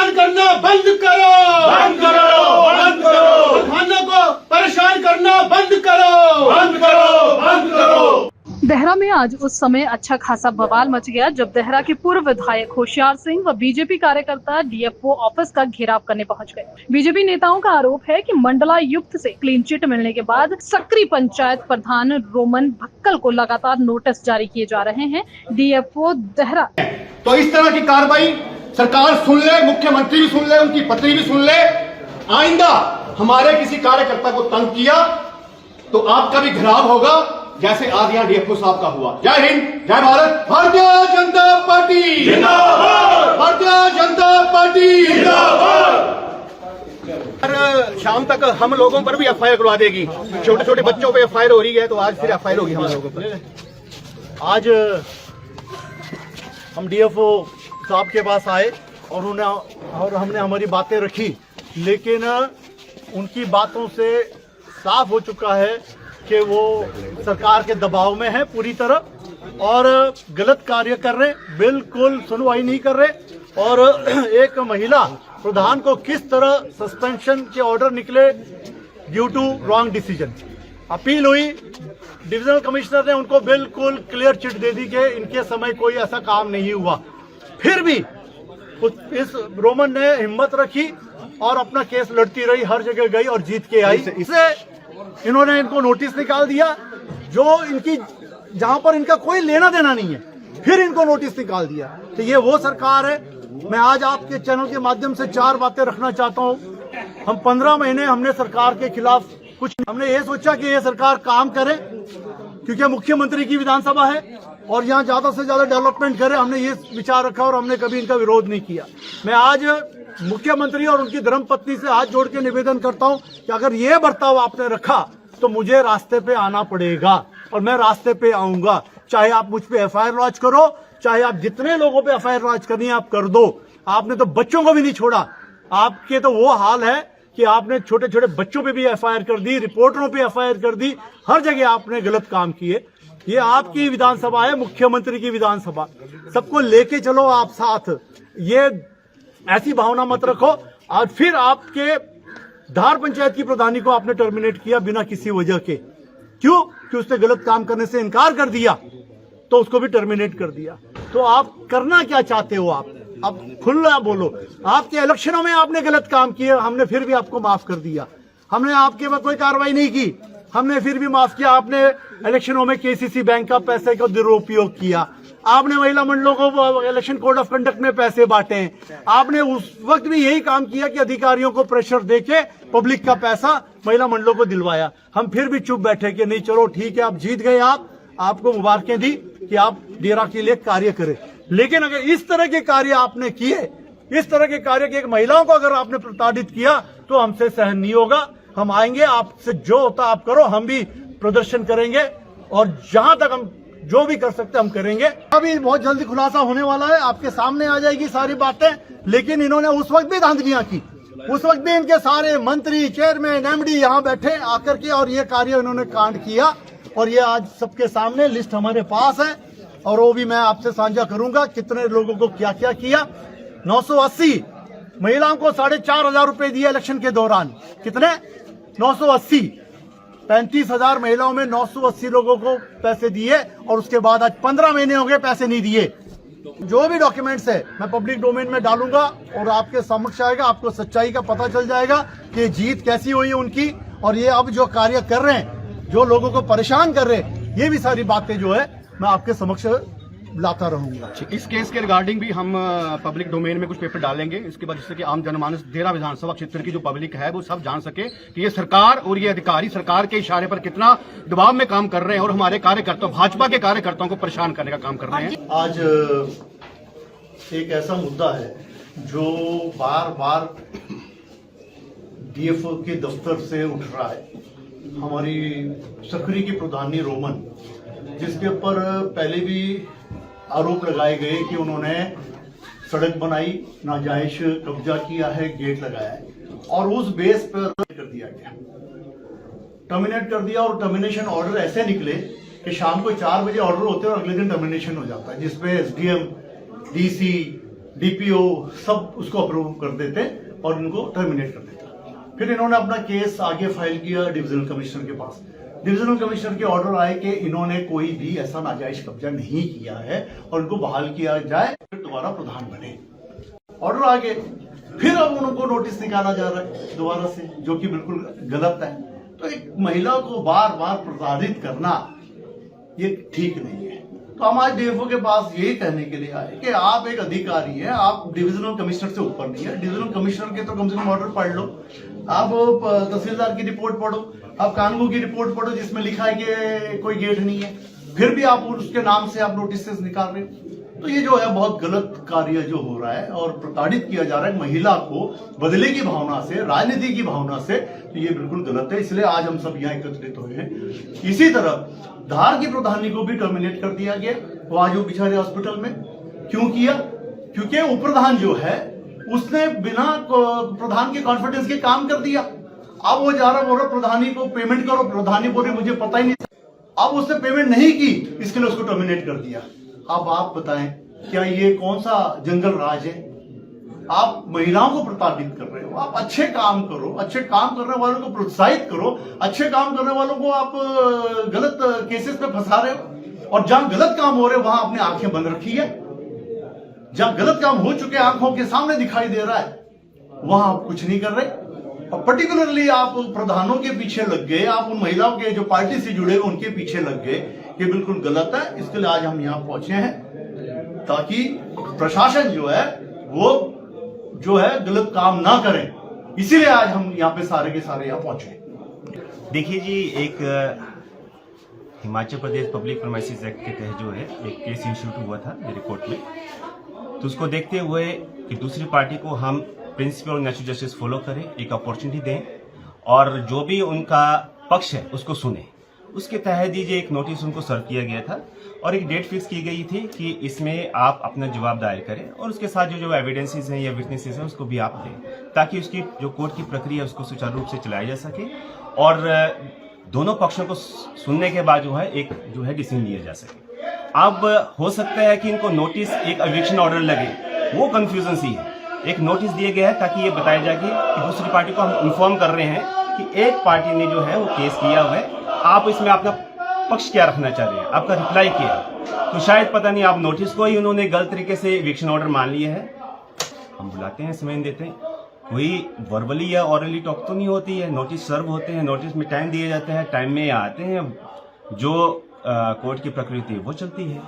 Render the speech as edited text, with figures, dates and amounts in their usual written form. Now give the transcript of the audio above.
परेशान करना बंद करो, बंद करो, बंद करो, किसानों को परेशान करना बंद करो, बंद करो, बंद करो। देहरा में आज उस समय अच्छा खासा बवाल मच गया जब देहरा के पूर्व विधायक होशियार सिंह व बीजेपी कार्यकर्ता डीएफओ ऑफिस का घेराव करने पहुंच गए। बीजेपी नेताओं का आरोप है कि मंडलायुक्त से क्लीन चिट मिलने के बाद सक्री पंचायत प्रधान रोमन भक्कल को लगातार नोटिस जारी किए जा रहे हैं। डीएफओ देहरा तो इस तरह की कार्रवाई सरकार सुन ले, मुख्यमंत्री भी सुन ले, उनकी पत्नी भी सुन ले। आइंदा हमारे किसी कार्यकर्ता को तंग किया तो आपका भी घेराव होगा, जैसे आज यहाँ डीएफओ साहब का हुआ। जय हिंद, जय भारत, भारतीय जनता पार्टी जिंदाबाद, भारतीय जनता पार्टी जिंदाबाद। शाम तक हम लोगों पर भी एफआईआर करवा देगी। छोटे छोटे बच्चों पे एफआईआर हो रही है, तो आज फिर एफआईआर होगी हम लोगों पर। आज हम डीएफओ साहब के पास आए और हमने हमारी बातें रखी, लेकिन उनकी बातों से साफ हो चुका है कि वो सरकार के दबाव में है पूरी तरह और गलत कार्य कर रहे, बिल्कुल सुनवाई नहीं कर रहे। और एक महिला प्रधान को किस तरह सस्पेंशन के ऑर्डर निकले due to wrong decision. Appeal हुई, डिविजनल कमिश्नर ने उनको बिल्कुल क्लियर चिट दे दी कि इनके समय कोई ऐसा काम नहीं हुआ। फिर भी इस रोमन ने हिम्मत रखी और अपना केस लड़ती रही, हर जगह गई और जीत के आई। इससे इन्होंने इनको नोटिस निकाल दिया, जो इनकी जहां पर इनका कोई लेना देना नहीं है, फिर इनको नोटिस निकाल दिया। तो ये वो सरकार है। मैं आज आपके चैनल के माध्यम से 4 बातें रखना चाहता हूं। हम 15 महीने हमने सरकार के खिलाफ कुछ, हमने ये सोचा कि ये सरकार काम करे क्योंकि मुख्यमंत्री की विधानसभा है और यहाँ ज्यादा से ज्यादा डेवलपमेंट करे। हमने ये विचार रखा और हमने कभी इनका विरोध नहीं किया। मैं आज मुख्यमंत्री और उनकी धर्मपत्नी से हाथ जोड़ के निवेदन करता हूं कि अगर ये बर्ताव आपने रखा तो मुझे रास्ते पे आना पड़ेगा और मैं रास्ते पे आऊंगा। चाहे आप मुझ पे एफआईआर लॉन्च करो, चाहे आप जितने लोगों पे एफआईआर लॉन्च करनी है आप कर दो। आपने तो बच्चों को भी नहीं छोड़ा। आपके तो वो हाल है कि आपने छोटे छोटे बच्चों पे भी एफआईआर कर दी, रिपोर्टरों पे एफआईआर कर दी, हर जगह आपने गलत काम किए। ये आपकी विधानसभा है, मुख्यमंत्री की विधानसभा, सबको लेके चलो आप साथ। ये ऐसी भावना मत रखो। और फिर आपके धार पंचायत की प्रधानी को आपने टर्मिनेट किया बिना किसी वजह के। क्यों? कि उसने गलत काम करने से इनकार कर दिया तो उसको भी टर्मिनेट कर दिया। तो आप करना क्या चाहते हो? आप खुला बोलो। आपके इलेक्शनों में आपने गलत काम किए, हमने फिर भी आपको माफ कर दिया। हमने आपके पर कोई कार्रवाई नहीं की, हमने फिर भी माफ किया। आपने इलेक्शनों में केसीसी बैंक का पैसे का दुरुपयोग किया, आपने महिला मंडलों को इलेक्शन कोड ऑफ कंडक्ट में पैसे बांटे, आपने उस वक्त भी यही काम किया कि अधिकारियों को प्रेशर देके पब्लिक का पैसा महिला मंडलों को दिलवाया। हम फिर भी चुप बैठे कि नहीं चलो ठीक है, आप जीत गए, आपको मुबारकें दी कि आप डेरा के लिए कार्य करें। लेकिन अगर इस तरह के कार्य आपने किए, इस तरह के कार्य की एक महिलाओं को अगर आपने प्रताड़ित किया तो हमसे सहन नहीं होगा। हम आएंगे, आपसे जो होता आप करो, हम भी प्रदर्शन करेंगे और जहां तक हम जो भी कर सकते हम करेंगे। अभी बहुत जल्दी खुलासा होने वाला है, आपके सामने आ जाएगी सारी बातें। लेकिन इन्होंने उस वक्त भी धांधलियां की, उस वक्त भी इनके सारे मंत्री, चेयरमैन, एमडी यहाँ बैठे आकर के और ये कार्य इन्होंने कांड किया। और ये आज सबके सामने लिस्ट हमारे पास है और वो भी मैं आपसे साझा करूंगा कितने लोगों को क्या क्या किया। 980 महिलाओं को 4,500 रुपए दिए इलेक्शन के दौरान। कितने? 980। 35,000 महिलाओं में 980 लोगों को पैसे दिए और उसके बाद आज 15 महीने हो गए पैसे नहीं दिए। जो भी डॉक्यूमेंट्स है मैं पब्लिक डोमेन में डालूंगा और आपके समक्ष आएगा, आपको सच्चाई का पता चल जाएगा कि जीत कैसी हुई है उनकी। और ये अब जो कार्य कर रहे हैं, जो लोगों को परेशान कर रहे हैं, ये भी सारी बातें जो है मैं आपके समक्ष लाता रहूंगा। इस केस के रिगार्डिंग भी हम पब्लिक डोमेन में कुछ पेपर डालेंगे, इसके बाद जिससे कि आम जनमानस देहरा विधानसभा क्षेत्र की जो पब्लिक है वो सब जान सके कि ये सरकार और ये अधिकारी सरकार के इशारे पर कितना दबाव में काम कर रहे हैं और हमारे कार्यकर्ता, भाजपा के कार्यकर्ताओं को परेशान करने का काम कर रहे हैं। आज एक ऐसा मुद्दा है जो बार बार डीएफओ के दफ्तर से उठ रहा है। हमारी सक्री की प्रधानी रोमन, जिसके ऊपर पहले भी आरोप लगाए गए कि उन्होंने सड़क बनाई, नाजायज कब्जा किया है, गेट लगाया है और उस बेस पर कर दिया गया, टर्मिनेट कर दिया। और टर्मिनेशन ऑर्डर ऐसे निकले कि शाम को 4 बजे ऑर्डर होते हैं और अगले दिन टर्मिनेशन हो जाता है, जिसपे एसडीएम, डीसी, डीपीओ सब उसको अप्रूव कर देते और इनको टर्मिनेट कर देता। फिर इन्होंने अपना केस आगे फाइल किया डिविजनल कमिश्नर के पास। डिविजनल कमिश्नर के ऑर्डर आए कि इन्होंने कोई भी ऐसा नाजायज कब्जा नहीं किया है और इनको बहाल किया जाए, फिर दोबारा प्रधान बने। ऑर्डर आ गए, फिर अब उनको नोटिस निकाला जा रहा है दोबारा से, जो कि बिल्कुल गलत है। तो एक महिला को बार बार प्रताड़ित करना ये ठीक नहीं है। तो हम आज डीएफओ के पास यही कहने के लिए आए कि आप एक अधिकारी हैं, आप डिविजनल कमिश्नर से ऊपर नहीं है। डिविजनल कमिश्नर के तो कम से कम ऑर्डर पढ़ लो, आप तहसीलदार की रिपोर्ट पढ़ो, आप कानून की रिपोर्ट पढ़ो जिसमें लिखा है कि कोई गेट नहीं है, फिर भी आप उसके नाम से आप नोटिस निकाल रहे हो। तो ये जो है बहुत गलत कार्य जो हो रहा है और प्रताड़ित किया जा रहा है महिला को बदले की भावना से, राजनीति की भावना से, तो ये बिल्कुल गलत है। इसलिए आज हम सब यहाँ एकत्रित हुए हैं। इसी तरह धार की प्रधानी को भी टर्मिनेट कर दिया गया, वो आज वो बिचारे हॉस्पिटल में। क्यों किया? क्योंकि उपप्रधान जो है उसने बिना प्रधान के कॉन्फिडेंस के काम कर दिया। अब वो जा रहा बोल रहा प्रधानी को पेमेंट करो, प्रधानी बोल रही मुझे पता ही नहीं। अब उसने पेमेंट नहीं की, इसके लिए उसको टर्मिनेट कर दिया। अब आप बताएं, क्या ये कौन सा जंगल राज है? आप महिलाओं को प्रताड़ित कर रहे हो। आप अच्छे काम करो, अच्छे काम करने वालों को प्रोत्साहित करो, अच्छे काम करने वालों को आप गलत केसेस में फंसा रहे हो। और जहां गलत काम हो रहे हैं वहां अपनी आंखें बंद रखी है। जहां गलत काम हो चुके आंखों के सामने दिखाई दे रहा है, वहां आप कुछ नहीं कर रहे। और पर्टिकुलरली आप प्रधानों के पीछे लग गए, आप उन महिलाओं के जो पार्टी से जुड़े हुए उनके पीछे लग गए। ये बिल्कुल गलत है। इसके लिए आज हम यहाँ पहुंचे हैं ताकि प्रशासन जो है वो जो है गलत काम ना करें। इसीलिए आज हम यहाँ पे सारे के सारे यहाँ पहुंचे। देखिए जी, एक Himachal Pradesh public premises act के तहत जो है एक केस इंस्टीट्यूट हुआ था मेरे कोर्ट में, तो उसको देखते हुए कि दूसरी पार्टी को हम प्रिंसिपल और नेचुरल जस्टिस फॉलो करें, एक अपॉर्चुनिटी दें और जो भी उनका पक्ष है उसको सुने। उसके तहत ही एक नोटिस उनको सर्व किया गया था और एक डेट फिक्स की गई थी कि इसमें आप अपना जवाब दायर करें और उसके साथ जो एविडेंसेस हैं या विटनेसेस हैं उसको भी आप दें, ताकि उसकी जो कोर्ट की प्रक्रिया है उसको सुचारू रूप से चलाया जा सके और दोनों पक्षों को सुनने के बाद एक डिसीजन लिया जा सके। अब हो सकता है कि इनको नोटिस एक एविक्शन ऑर्डर लगे, वो कंफ्यूजन सी है। एक नोटिस दिया गया है ताकि ये बताया जाए कि दूसरी पार्टी को हम इन्फॉर्म कर रहे हैं कि एक पार्टी ने जो है वो केस किया हुआ है, आप इसमें अपना पक्ष क्या रखना चाह रहे हैं, आपका रिप्लाई क्या है। तो शायद पता नहीं आप नोटिस को ही उन्होंने गलत तरीके से एविक्शन ऑर्डर मान लिया है। हम बुलाते हैं, समय देते हैं, कोई वर्बली या ऑरली टॉक तो नहीं होती है। नोटिस सर्व होते हैं, नोटिस में टाइम दिए जाते हैं, टाइम में आते हैं, जो कोर्ट की प्रकृति है वो चलती है।